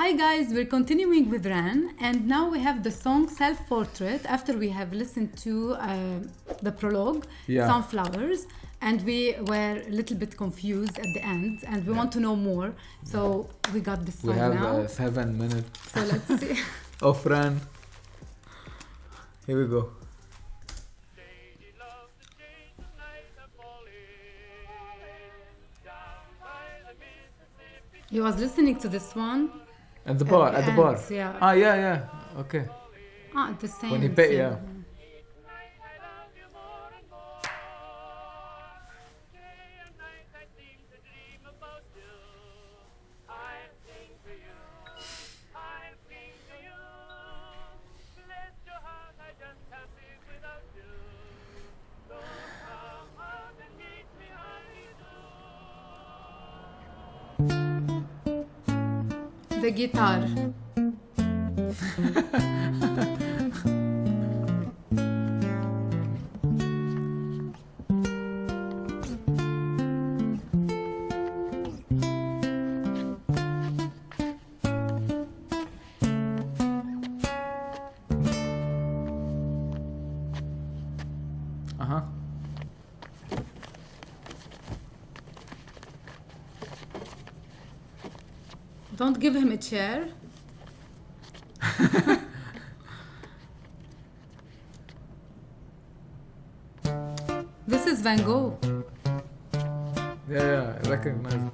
Hi guys, we're continuing with Ran, and now we have the song Self Portrait after we have listened to the prologue, Yeah. Sunflowers, and we were a little bit confused at the end, and we want to know more, so we got this We song have now. 7 minutes So let's see. of Ran. Here we go. He was listening to this one. At the bar, at the bar. end, yeah. Ah, yeah. Okay. At the same When he pay, yeah. The guitar. Uh-huh. Don't give him a chair. This is Van Gogh. Yeah, I recognize.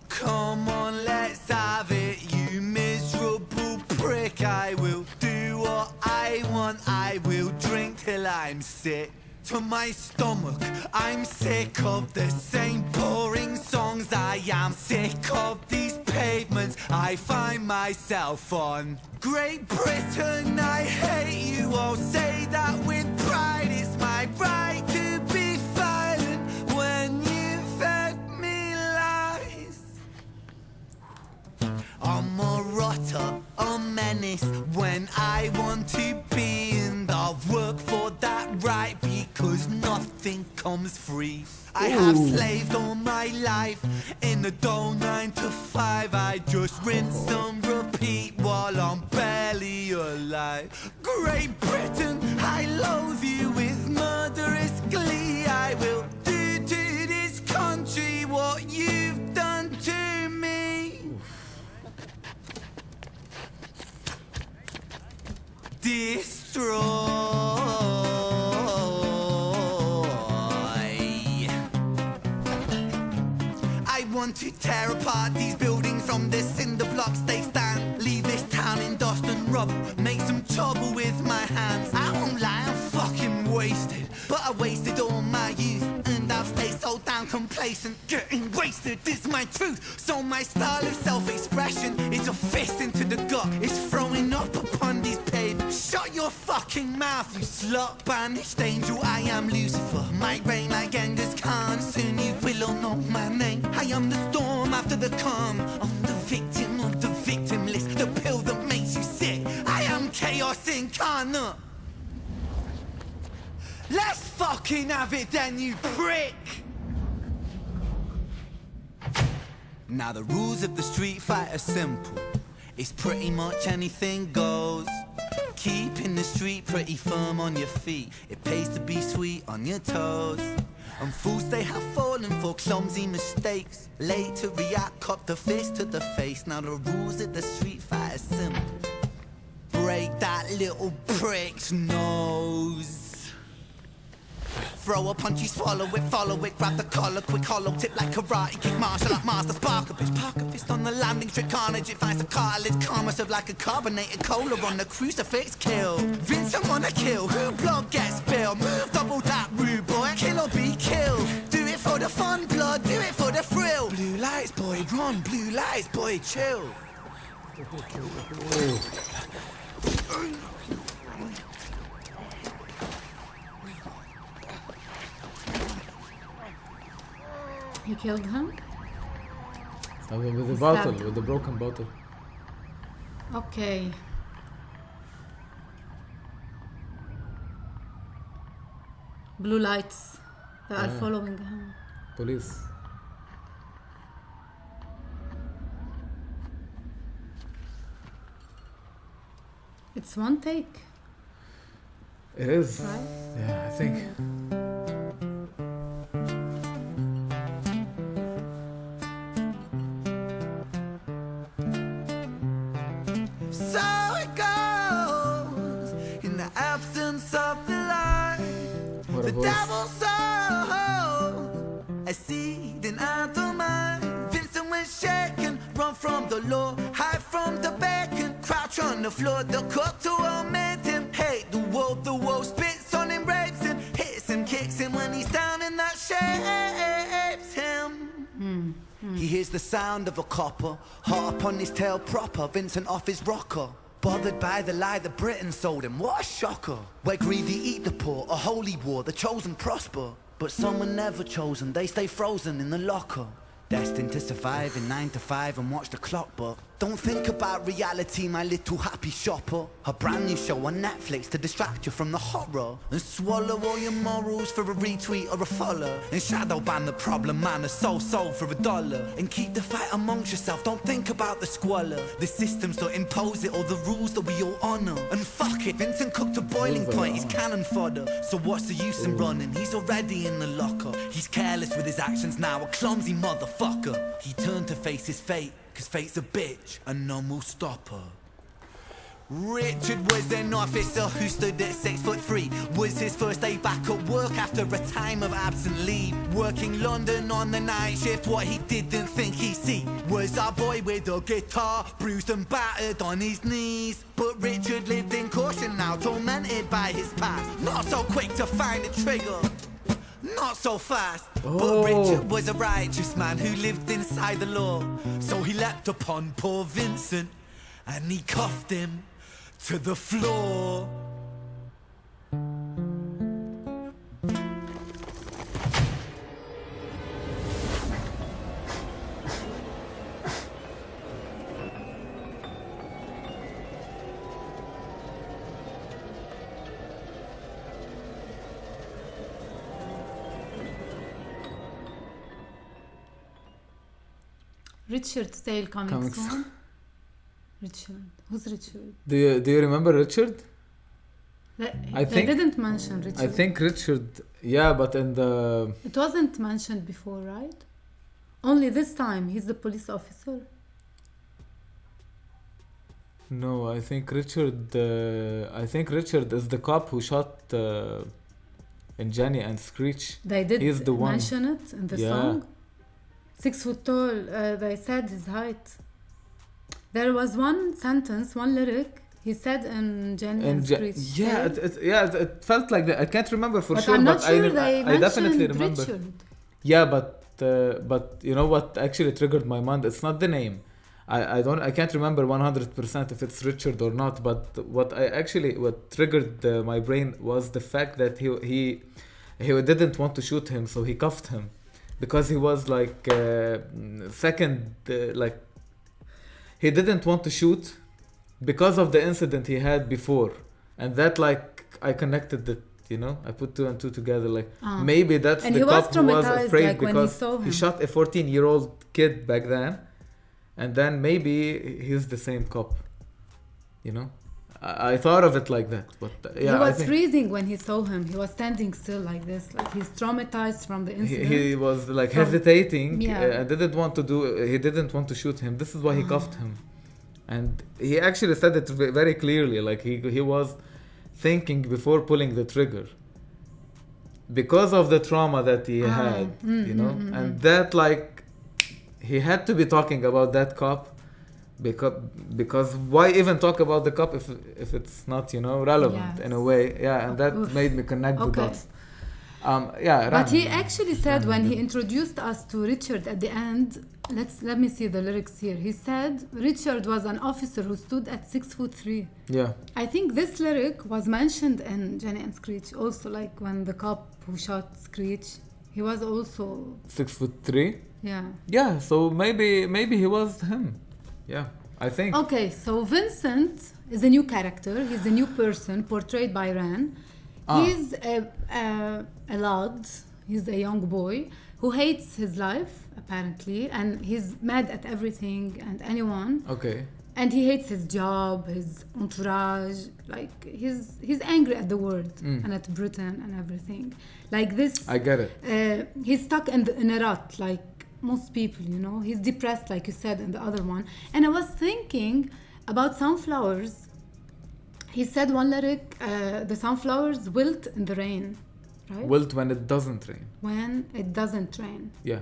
Come on, let's have it, you miserable prick. I will do what I want, I will drink till I'm sick to my stomach. I'm sick of the same boring songs. I am sick of these pavements I find myself on. Great Britain, I hate you. I'll say that with pride. It's my right to be violent when you fed me lies. I'm a rotter, a menace when I want to be, and I'll work for that right because nothing comes free. I have slaved all my life in a dull 9 to 5. I just rinse and repeat while I'm barely alive. Great Britain, I loathe you with murderous glee. I will do to this country what you've done to me. I want to tear apart these buildings from the cinder blocks they stand. Leave this town in dust and rubble, make some trouble with my hands. I won't lie, I'm fucking wasted, but I wasted all my youth, and I've stayed so damn complacent. Getting wasted is my truth, so my style of self-expression is a fist into the gut. It's throwing up upon these pavements. Shut your fucking mouth, you slut. Banished angel, I am Lucifer. Might reign like Genghis Khan, soon you will all know my name. I am the storm after the calm. I'm the victim of the victim list, the pill that makes you sick. I am chaos incarnate. Let's fucking have it then, you prick! Now the rules of the street fight are simple. It's pretty much anything goes. Keeping the street pretty firm on your feet. It pays to be sweet on your toes. And fools they have fallen for clumsy mistakes. Late to react, cop the fist to the face. Now the rules of the street fight are simple. Break that little prick's nose. Throw a punch, you swallow it, follow it, grab the collar, quick hollow tip like karate, kick martial art master, spark a bitch, park a fist on the landing strip, carnage, it finds the cartilage, karma serve like a carbonated cola on the crucifix, kill. Vincent wanna kill, who blood gets spilled, move double that rude boy, kill or be killed. Do it for the fun, blood, do it for the thrill. Blue lights, boy, run, blue lights, boy, chill. He killed him? I mean, with the Stabbed. bottle, with the broken bottle. Okay. Blue lights that are following him. Police. It's one take, It is. right? Yeah, I think. So it goes in the absence of the light. What a The voice. devil sowed a seed in either mind. Vincent was shaken, run from the law, hide from the bacon, crouch on the floor. The cultural made him hate the wolf spits on him, rapes him, hits him, kicks him when he's down, and that shapes him. He hears the sound of a copper, heart upon his tail proper, Vincent off his rocker. Bothered by the lie that Britain sold him, what a shocker. Where greedy eat the poor, a holy war, the chosen prosper. But some are never chosen, they stay frozen in the locker. Destined to survive in 9 to 5 and watch the clock, but don't think about reality, my little happy shopper. A brand new show on Netflix to distract you from the horror, and swallow all your morals for a retweet or a follow, and shadow ban the problem man, a soul for $1, and keep the fight amongst yourself. Don't think about the squalor, the systems don't impose it, or the rules that we all honor. And fuck it, Vincent cooked to boiling point, he's cannon fodder. So what's the use in running? He's already in the locker. He's careless with his actions now, a clumsy motherfucker. He turned to face his fate, cause fate's a bitch and none will stop her. Richard was an officer who stood at 6'3". Was his first day back at work after a time of absent leave. Working London on the night shift, what he didn't think he'd see was a boy with a guitar, bruised and battered on his knees. But Richard lived in caution now, tormented by his past. Not so quick to find a trigger, not so fast. But Richard was a righteous man who lived inside the law. So he leapt upon poor Vincent and he cuffed him to the floor. Richard's tale coming Coming soon. Richard. Who's Richard? Do you remember Richard? They think- didn't mention Richard. I think Richard. Yeah, but in the It wasn't mentioned before, right? Only this time he's the police officer. no, I think Richard. I think Richard is the cop who shot in Jenny and Screech. They did He's the one. mention it in the Yeah. song. 6 foot tall. They said his height. There was one sentence, one lyric he said in Jenny and Screech. Yeah, it felt like that. I can't remember for But sure, I'm not but sure they I definitely mentioned remember. Richard. Yeah, but you know what actually triggered my mind? It's not the name. I can't remember 100% if it's Richard or not. But what triggered my brain was the fact that he didn't want to shoot him, so he cuffed him because he was like second, like he didn't want to shoot because of the incident he had before, and that like I connected it. You know, I put 2 and 2 together. Like maybe that's And the he was cop who was traumatized, afraid like, when he because saw he him. shot a 14-year-old kid back then, and then maybe he's the same cop. You know, I thought of it like that. But yeah, He I was think freezing when he saw him. He was standing still like this, like he's traumatized from the incident. he was like hesitating. Yeah. He didn't want to shoot him. This is why he cuffed him, and he actually said it very clearly. Like he was thinking before pulling the trigger because of the trauma that he had, you know, and that like he had to be talking about that cop because why even talk about the cop if it's not, you know, relevant Yes. in a way. Yeah, and that made me connect the dots. But he actually said when he introduced us to Richard at the end, let me see the lyrics here. He said Richard was an officer who stood at 6'3". Yeah. I think this lyric was mentioned in Jenny and Screech also, like when the cop who shot Screech, he was also 6'3". yeah. Yeah, so maybe he was him. Yeah, I think. Okay, so Vincent is a new character. He's a new person portrayed by Ran. He's a lad. He's a young boy who hates his life, apparently, and he's mad at everything and anyone. Okay. And he hates his job, his entourage. Like he's angry at the world and at Britain and everything. Like this. I get it. He's stuck in a rut, like most people, you know. He's depressed, like you said in the other one. And I was thinking about sunflowers. He said one lyric, the sunflowers wilt in the rain, right? Wilt when it doesn't rain. When it doesn't rain. Yeah.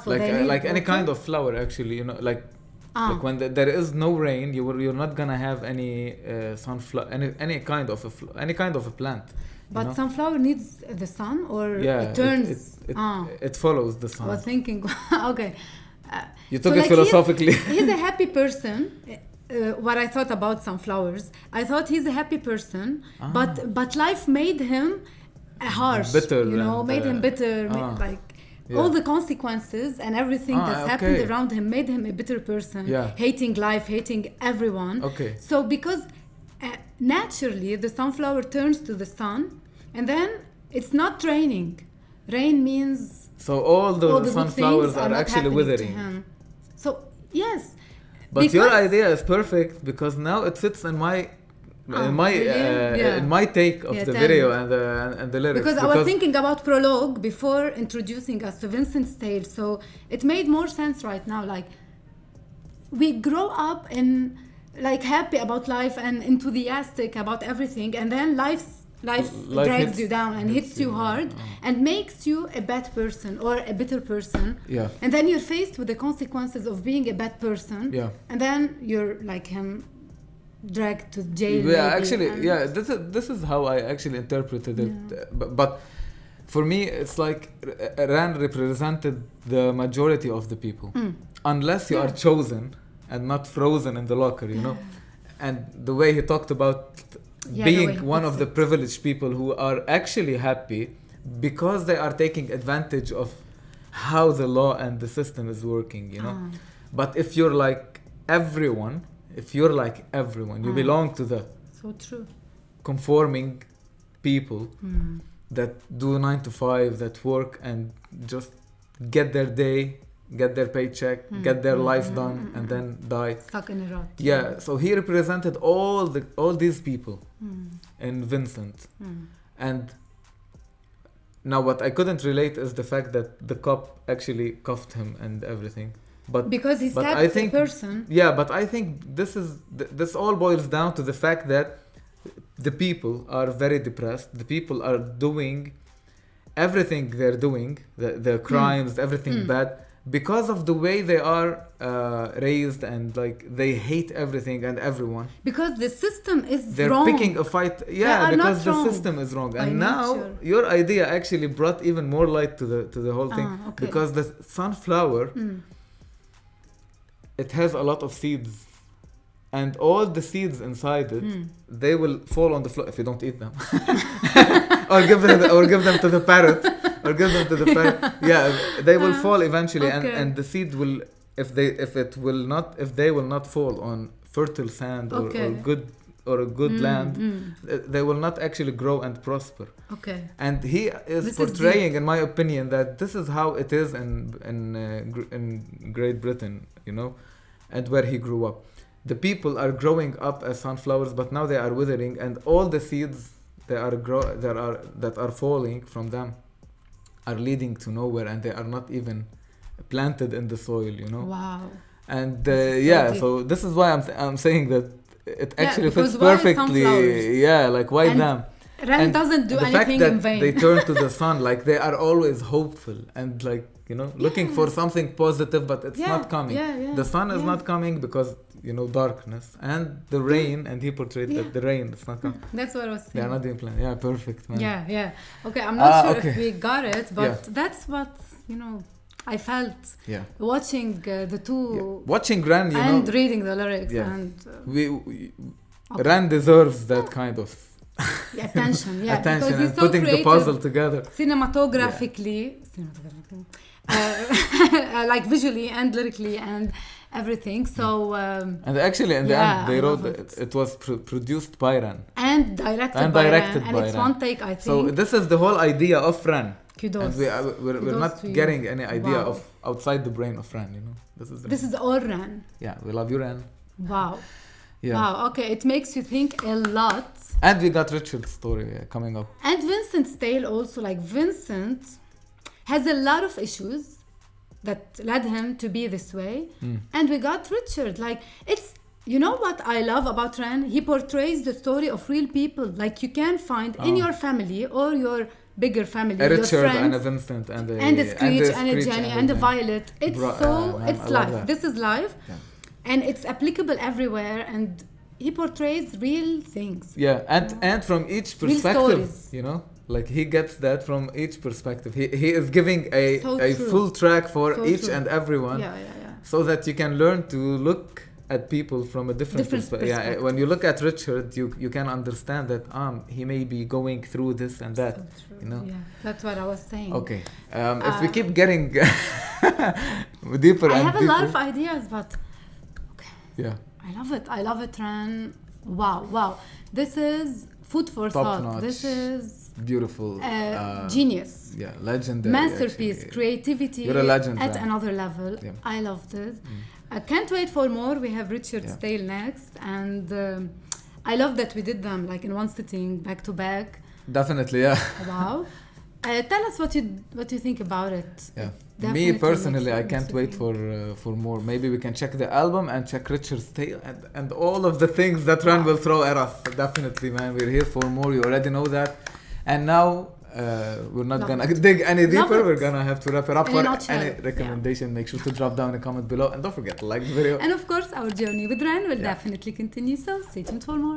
So like any kind of flower, actually, you know, like when there is no rain, you're not gonna have any sunflower, any kind of a plant. But sunflower needs the sun, or it turns. It follows the sun. I was thinking, okay. You took it philosophically. He's a happy person. What I thought about sunflowers, I thought he's a happy person, but life made him harsh. Bitter, you know, made him bitter. Like all the consequences and everything that's happened around him made him a bitter person. Hating life, hating everyone. Okay. So because naturally the sunflower turns to the sun, and then it's not raining. Rain means so all the sunflowers are actually withering. So yes. But your idea is perfect because now it fits in my in my take of the video and the lyrics. Because I was thinking about prologue before introducing us to Vincent's tale, so it made more sense right now. Like we grow up in like happy about life and enthusiastic about everything, and then life drags you down and hits you hard and makes you a bad person or a bitter person. And then you're faced with the consequences of being a bad person. And then you're like him, dragged to jail. This is how I actually interpreted it. But for me, it's like Ran represented the majority of the people, unless you are chosen and not frozen in the locker, you know. And the way he talked about being one of the privileged people who are actually happy because they are taking advantage of how the law and the system is working, you know. But if you're like everyone, you belong to the conforming people that do 9 to 5, that work and just get their day, get their paycheck, get their life done, and then die. Stuck in a rut. Yeah, so he represented all these people in Vincent. And now what I couldn't relate is the fact that the cop actually cuffed him and everything. But because he stabbed the person. Yeah, but I think this all boils down to the fact that the people are very depressed. The people are doing everything they're doing, the crimes, everything bad, because of the way they are raised, and like they hate everything and everyone. Because the system is they're wrong. They're picking a fight. Yeah, because the system is wrong. And now your idea actually brought even more light to the whole thing. Because the sunflower, it has a lot of seeds. And all the seeds inside it, they will fall on the floor if you don't eat them. or give them to the parrot. Yeah, they will fall eventually, and the seed will, if they will not fall on fertile sand or a good land, they will not actually grow and prosper. And he is portraying, in my opinion, that this is how it is in Great Britain, you know, and where he grew up. The people are growing up as sunflowers, but now they are withering, and all the seeds that are falling from them are leading to nowhere, and they are not even planted in the soil, you know. Wow. And so this is why I'm saying that it actually fits perfectly. Like why them? Ran doesn't do anything in vain. They turn to the sun, like they are always hopeful and like, you know, looking for something positive, but it's not coming. The sun is not coming because, you know, darkness and the rain, and he portrayed that the rain is not coming. That's what I was saying. They are not being planned. Yeah, perfect, man. Yeah. Okay, I'm not sure if we got it, but that's what, you know, I felt watching the two. Watching Ran, you and know, reading the lyrics, and Ran deserves that kind of attention, attention, and so putting the puzzle together cinematographically, like visually and lyrically and everything. So and actually in the end they wrote it was produced by Ran and directed by Ran, and it's one take, I think. So this is the whole idea of Ran. Kudos. And we're not getting any idea of outside the brain of Ran, you know. This is all Ran. Yeah, we love you, Ran. Wow. Yeah. Wow. Okay, it makes you think a lot. And we got Richard's story coming up. And Vincent's tale also, like Vincent has a lot of issues that led him to be this way. And we got Richard. Like, it's, you know what I love about Ren? He portrays the story of real people. Like, you can find in your family or your bigger family, A your Richard friends, and a Vincent and a Screech and a Screech Jenny and a Violet. It's man, it's I love life. that. This is life. Yeah. And it's applicable everywhere. And he portrays real things. Yeah, and from each Real perspective, stories. you know, like he gets that from each perspective. He is giving a true. full track for So each true. and everyone, Yeah. so that you can learn to look at people from a different perspective. Yeah, perspective. when you look at Richard, you can understand that he may be going through this and that. So true. You know. Yeah, that's what I was saying. Okay, if we keep getting deeper I and have a deeper, lot of ideas, but yeah, I love it, Ran. Wow. This is food for Top thought. notch. This is beautiful, genius. yeah, legendary, Masterpiece, actually. creativity You're a legend, at Ran. another level. Yeah. I loved it. I can't wait for more. We have Richard's Yeah. tale next, and I love that we did them like in one sitting, back to back. Definitely, yeah. Wow. Tell us what you think about it. Yeah. Definitely Me personally, I makes can't you wait think. for more. Maybe we can check the album and check Richard's tale and all of the things that Ran will throw at us. Definitely, man. We're here for more. You already know that. And now we're not gonna dig any deeper. it. We're gonna have to wrap it up. In a For nutshell. any recommendation, make sure to drop down a comment below and don't forget to like the video. And of course, our journey with Ran will definitely continue. So stay tuned for more.